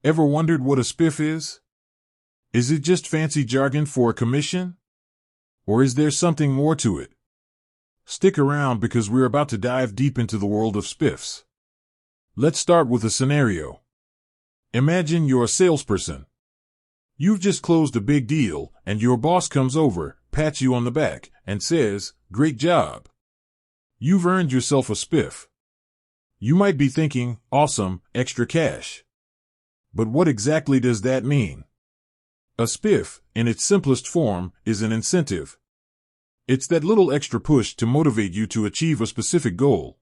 Ever wondered what a spiff is? Is it just fancy jargon for a commission? Or is there something more to it? Stick around because we're about to dive deep into the world of spiffs. Let's start with a scenario. Imagine you're a salesperson. You've just closed a big deal, and your boss comes over, pats you on the back, and says, "Great job. You've earned yourself a spiff." You might be thinking, awesome, extra cash. But what exactly does that mean? A spiff, in its simplest form, is an incentive. It's that little extra push to motivate you to achieve a specific goal.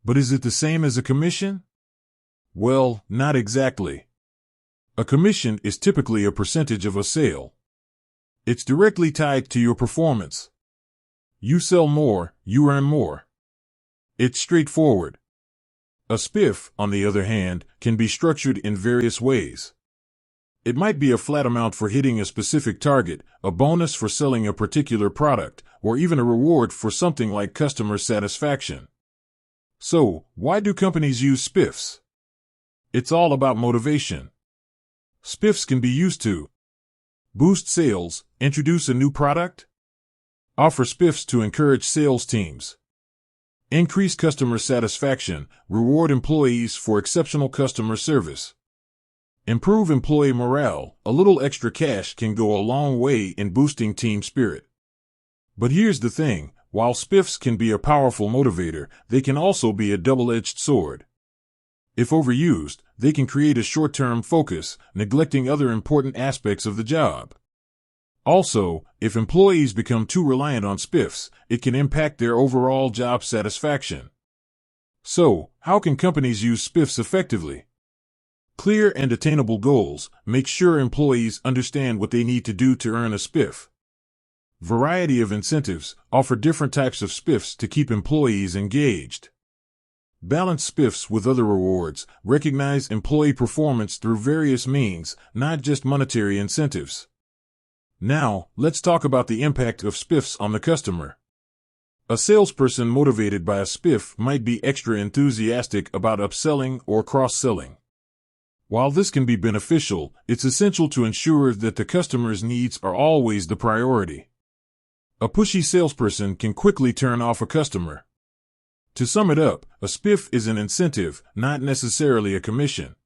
But is it the same as a commission? Well, not exactly. A commission is typically a percentage of a sale. It's directly tied to your performance. You sell more, you earn more. It's straightforward. A spiff, on the other hand, can be structured in various ways. It might be a flat amount for hitting a specific target, a bonus for selling a particular product, or even a reward for something like customer satisfaction. So, why do companies use spiffs? It's all about motivation. Spiffs can be used to boost sales, introduce a new product, offer spiffs to encourage sales teams, increase customer satisfaction, reward employees for exceptional customer service, improve employee morale. A little extra cash can go a long way in boosting team spirit. But here's the thing, while spiffs can be a powerful motivator, they can also be a double-edged sword. If overused, they can create a short-term focus, neglecting other important aspects of the job. Also, if employees become too reliant on spiffs, it can impact their overall job satisfaction. So, how can companies use spiffs effectively? Clear and attainable goals. Make sure employees understand what they need to do to earn a spiff. Variety of incentives. Offer different types of spiffs to keep employees engaged. Balance spiffs with other rewards. Recognize employee performance through various means, not just monetary incentives. Now, let's talk about the impact of spiffs on the customer. A salesperson motivated by a spiff might be extra enthusiastic about upselling or cross-selling. While this can be beneficial, it's essential to ensure that the customer's needs are always the priority. A pushy salesperson can quickly turn off a customer. To sum it up, a spiff is an incentive, not necessarily a commission.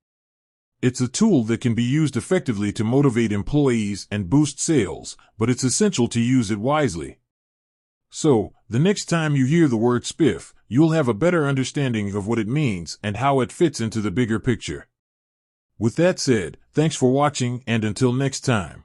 It's a tool that can be used effectively to motivate employees and boost sales, but it's essential to use it wisely. So, the next time you hear the word spiff, you'll have a better understanding of what it means and how it fits into the bigger picture. With that said, thanks for watching, and until next time.